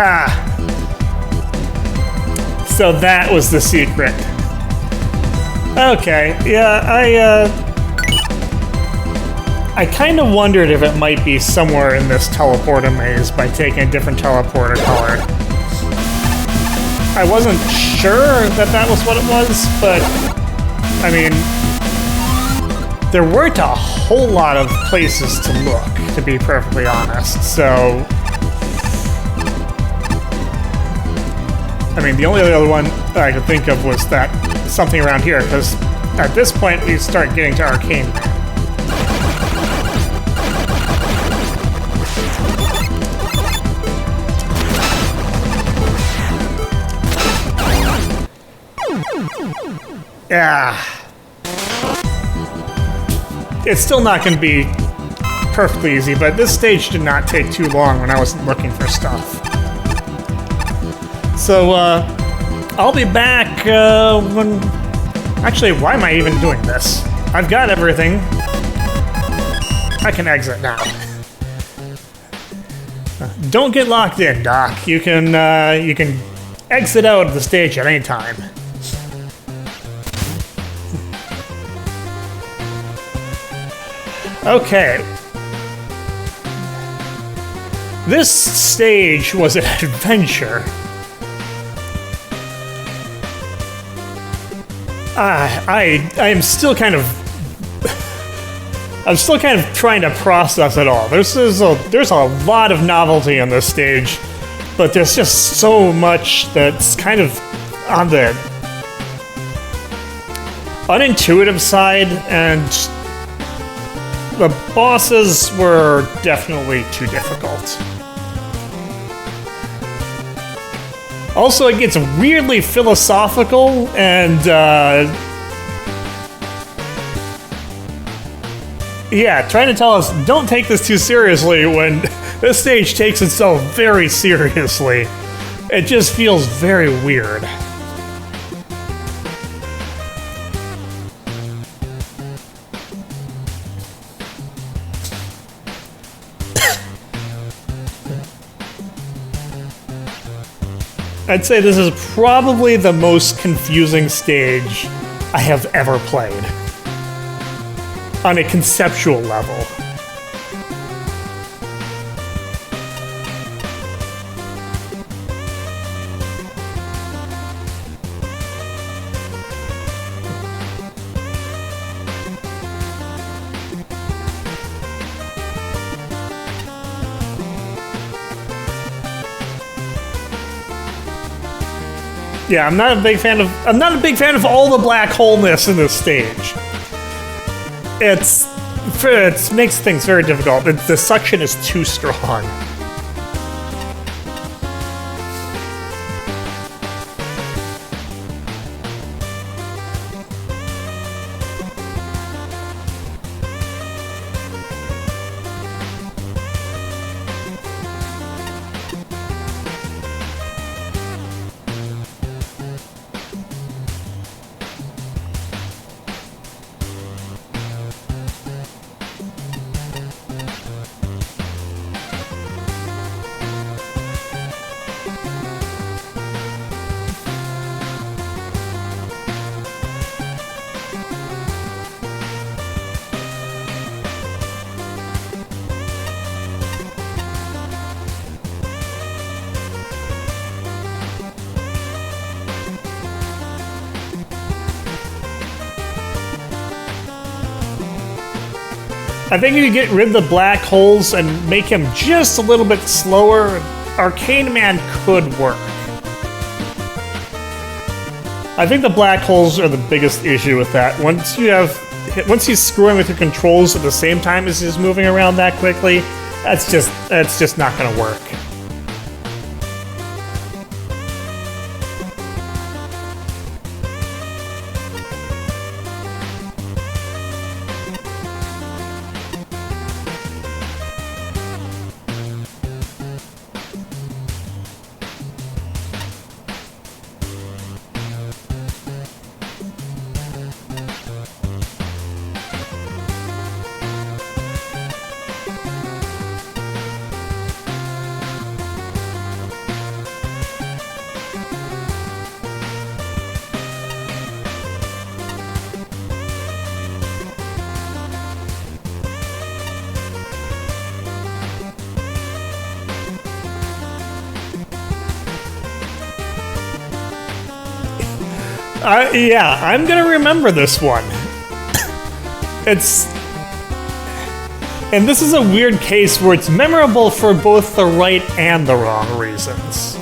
Ha! So that was the secret. Okay, yeah, I kind of wondered if it might be somewhere in this teleporter maze by taking a different teleporter color. I wasn't sure that that was what it was, but I mean, there weren't a whole lot of places to look, to be perfectly honest, so... I mean, the only other one that I could think of was that something around here, because at this point we start getting to Arcane Man. Yeah. It's still not going to be perfectly easy, but this stage did not take too long when I was looking for stuff. So, I'll be back, when... Actually, why am I even doing this? I've got everything. I can exit now. Don't get locked in, Doc. You can exit out of the stage at any time. Okay. This stage was an adventure. I am still kind of... I'm still kind of trying to process it all. There's a lot of novelty on this stage, but there's just so much that's kind of on the unintuitive side, and the bosses were definitely too difficult. Also, it gets weirdly philosophical, and yeah, trying to tell us don't take this too seriously when this stage takes itself very seriously. It just feels very weird. I'd say this is probably the most confusing stage I have ever played. On a conceptual level. Yeah, I'm not a big fan of all the black wholeness in this stage. It makes things very difficult. The suction is too strong. I think if you get rid of the black holes and make him just a little bit slower, Arcane Man could work. I think the black holes are the biggest issue with that. Once he's screwing with your controls at the same time as he's moving around that quickly, that's just not gonna work. Yeah, I'm gonna remember this one. And this is a weird case where it's memorable for both the right and the wrong reasons.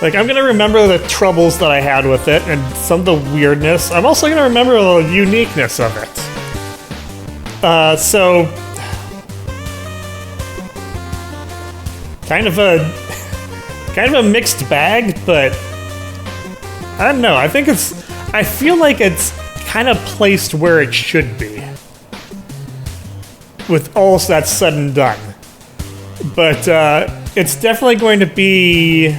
Like, I'm gonna remember the troubles that I had with it and some of the weirdness. I'm also gonna remember the uniqueness of it. So... Kind of a mixed bag, but... I don't know, I feel like it's kind of placed where it should be. With all that's said and done. But, it's definitely going to be...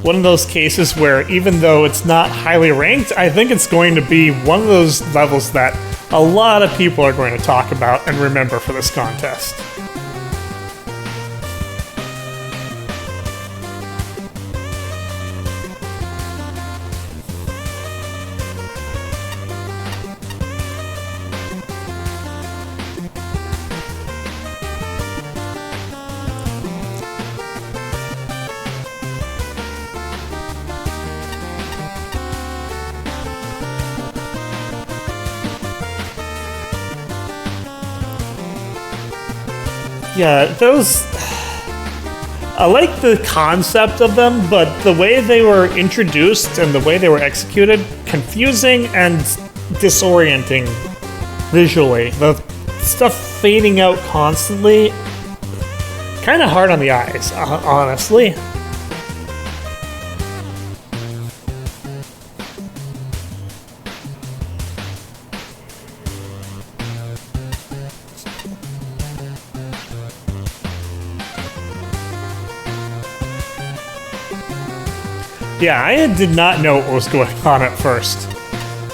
one of those cases where even though it's not highly ranked, I think it's going to be one of those levels that a lot of people are going to talk about and remember for this contest. Yeah, those... I like the concept of them, but the way they were introduced and the way they were executed, confusing and disorienting visually. The stuff fading out constantly, kind of hard on the eyes, honestly. Yeah, I did not know what was going on at first.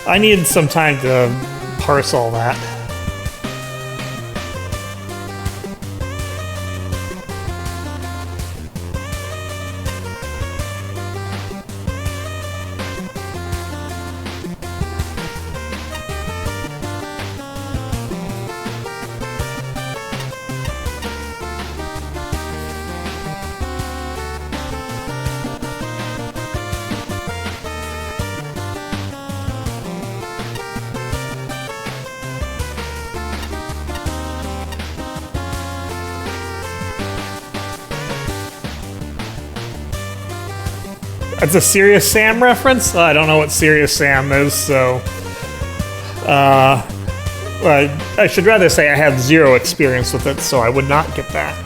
I needed some time to parse all that. It's a Serious Sam reference? I don't know what Serious Sam is, so... I should rather say I have zero experience with it, so I would not get that.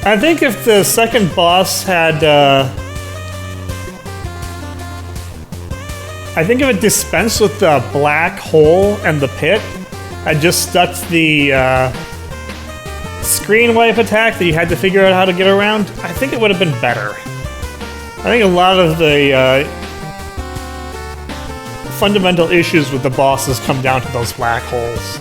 I think if the second boss had, I think if it dispensed with the black hole and the pit, and just stuck the screen wipe attack that you had to figure out how to get around, I think it would have been better. I think a lot of the fundamental issues with the bosses come down to those black holes.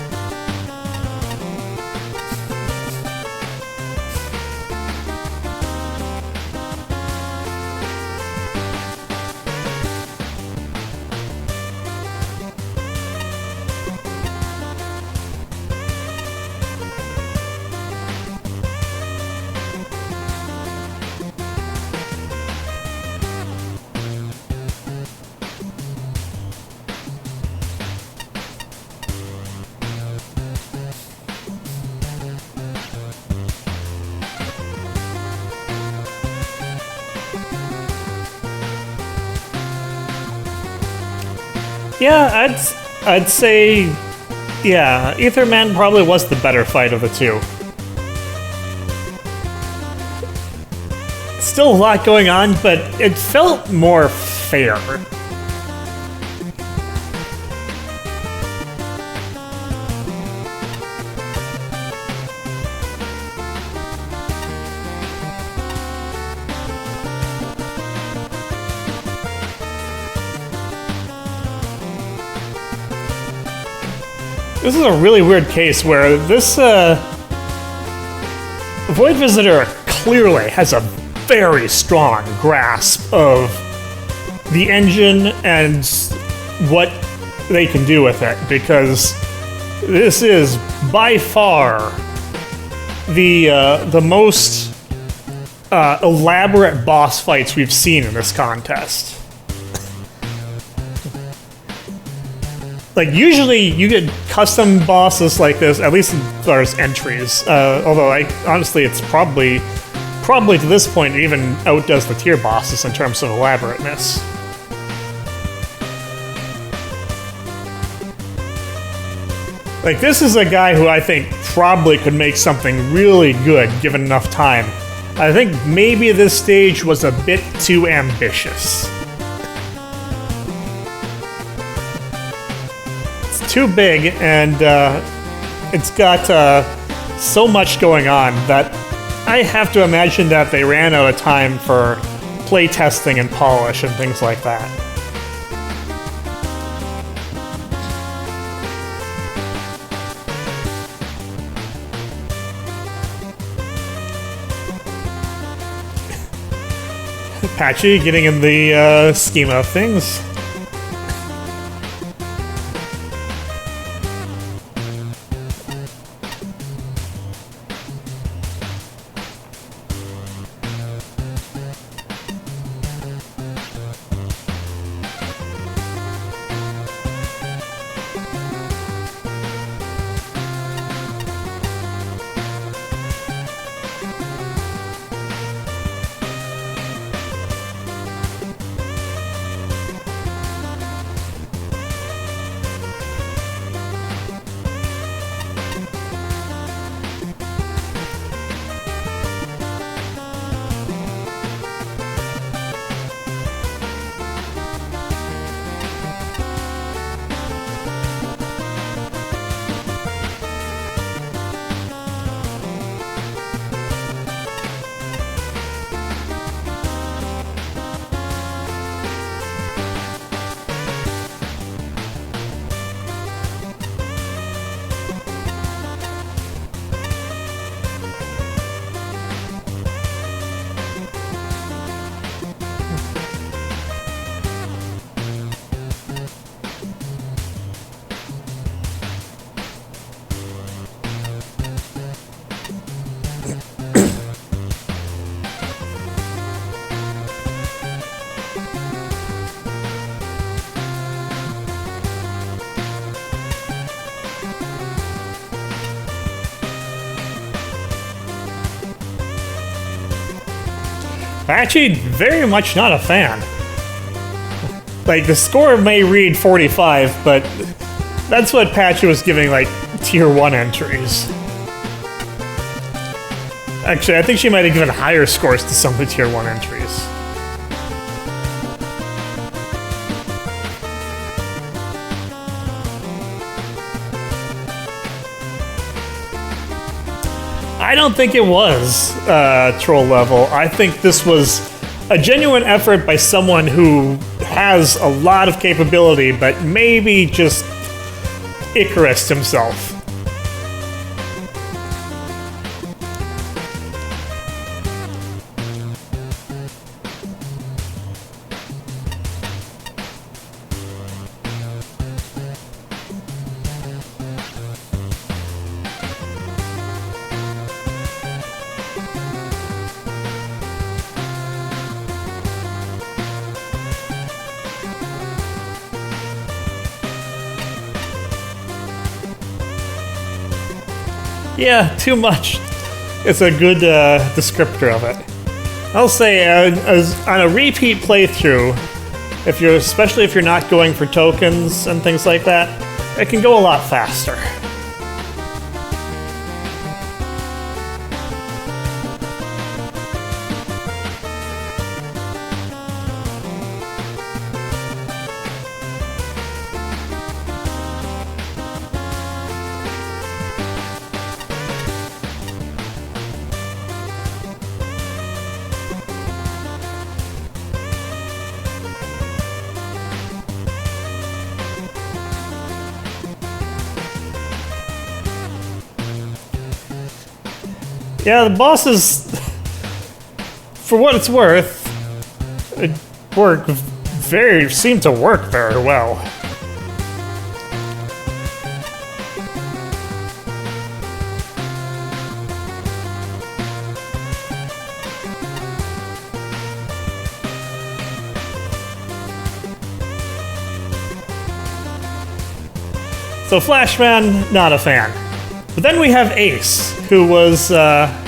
Yeah, I'd say, yeah, Etherman probably was the better fight of the two. Still a lot going on, but it felt more fair. This is a really weird case where this Void Visitor clearly has a very strong grasp of the engine and what they can do with it, because this is by far the most elaborate boss fights we've seen in this contest. Like, usually you get custom bosses like this, at least as far as entries. Although, honestly, it's probably to this point, it even outdoes the tier bosses in terms of elaborateness. Like, this is a guy who I think probably could make something really good given enough time. I think maybe this stage was a bit too ambitious. Too big, and it's got so much going on that I have to imagine that they ran out of time for playtesting and polish and things like that. Patchy getting in the scheme of things. Actually, very much not a fan. Like, the score may read 45, but that's what Patchy was giving, like, tier 1 entries. Actually, I think she might have given higher scores to some of the tier 1 entries. I don't think it was troll level. I think this was a genuine effort by someone who has a lot of capability, but maybe just Icarus himself. Yeah, too much. It's a good descriptor of it. I'll say, as on a repeat playthrough, especially if you're not going for tokens and things like that, it can go a lot faster. Yeah, the bosses, for what it's worth, seem to work very well. So Flashman, not a fan. But then we have Ace, who was, at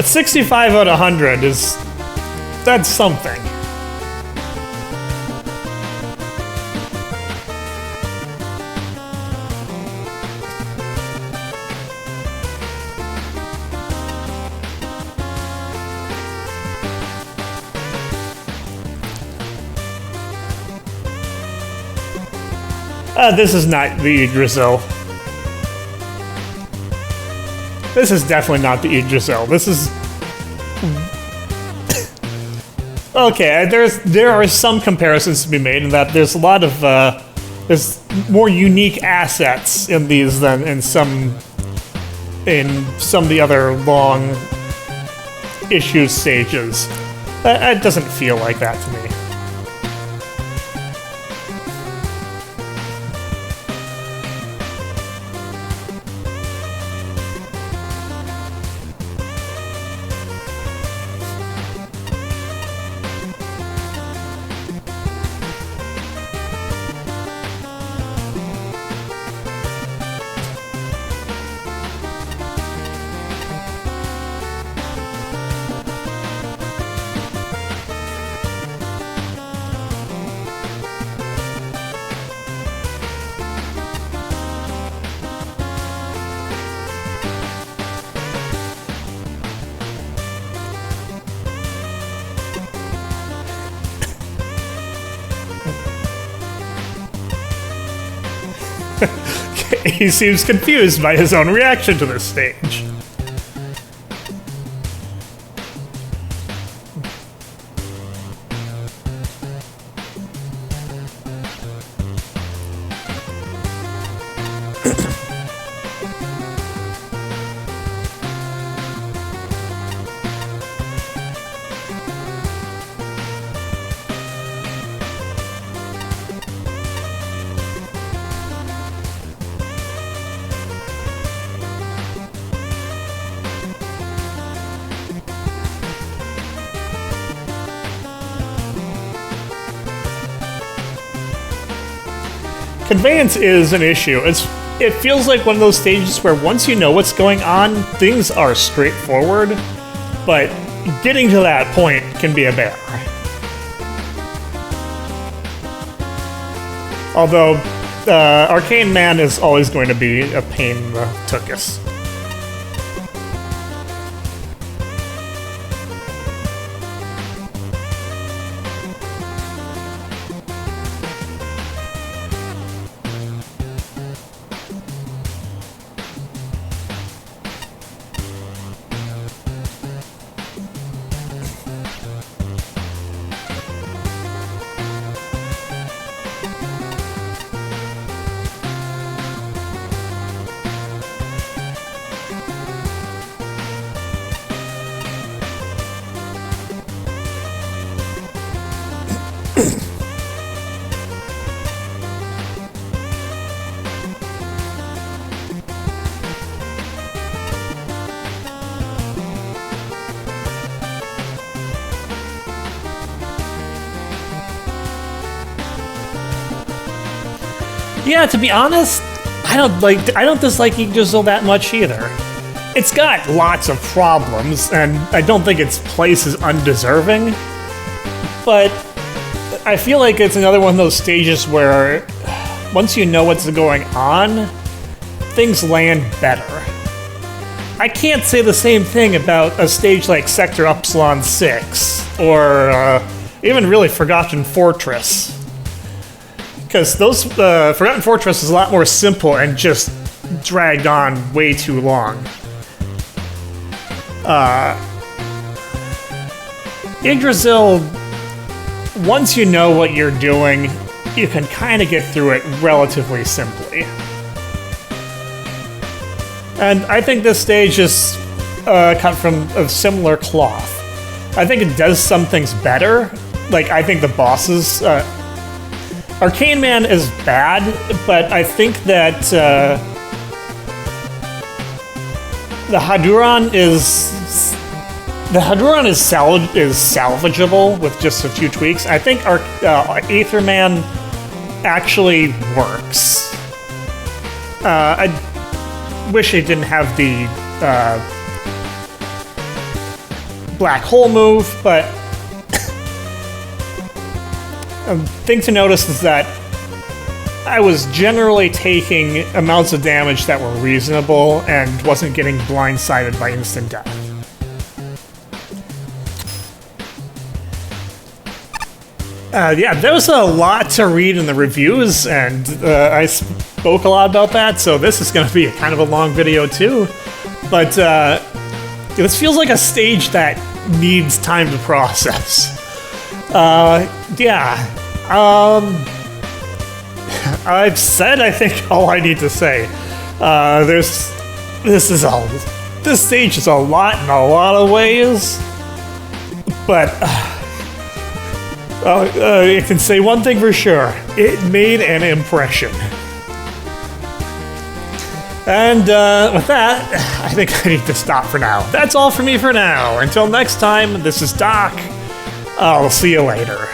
65 out of 100 that's something. This is not the Yggdrasil. This is definitely not the Yggdrasil. This is... Okay, there are some comparisons to be made in that there's a lot of... there's more unique assets in these than in some of the other long issue stages. It doesn't feel like that to me. He seems confused by his own reaction to this stage. Conveyance is an issue. It feels like one of those stages where once you know what's going on, things are straightforward, but getting to that point can be a bear. Although, Arcane Man is always going to be a pain in the tuchus. Yeah, to be honest, I don't dislike Yggdrasil that much either. It's got lots of problems, and I don't think its place is undeserving, but I feel like it's another one of those stages where once you know what's going on, things land better. I can't say the same thing about a stage like Sector Upsilon 6, or even really Forgotten Fortress. Because those Forgotten Fortress is a lot more simple and just dragged on way too long. Yggdrasil, once you know what you're doing, you can kind of get through it relatively simply. And I think this stage is cut from a similar cloth. I think it does some things better. Like, I think the bosses... Arcane Man is bad, but I think that the Haduran is... The Haduran is salvageable with just a few tweaks. I think our Aether Man actually works. I wish it didn't have the black hole move, but a thing to notice is that I was generally taking amounts of damage that were reasonable and wasn't getting blindsided by instant death. Yeah, there was a lot to read in the reviews, and I spoke a lot about that, so this is going to be kind of a long video too. But this feels like a stage that needs time to process. Yeah. I've said, I think, all I need to say. This stage is a lot in a lot of ways, but I can say one thing for sure: it made an impression. And with that, I think I need to stop for now. That's all for me for now. Until next time, this is Doc. I'll see you later.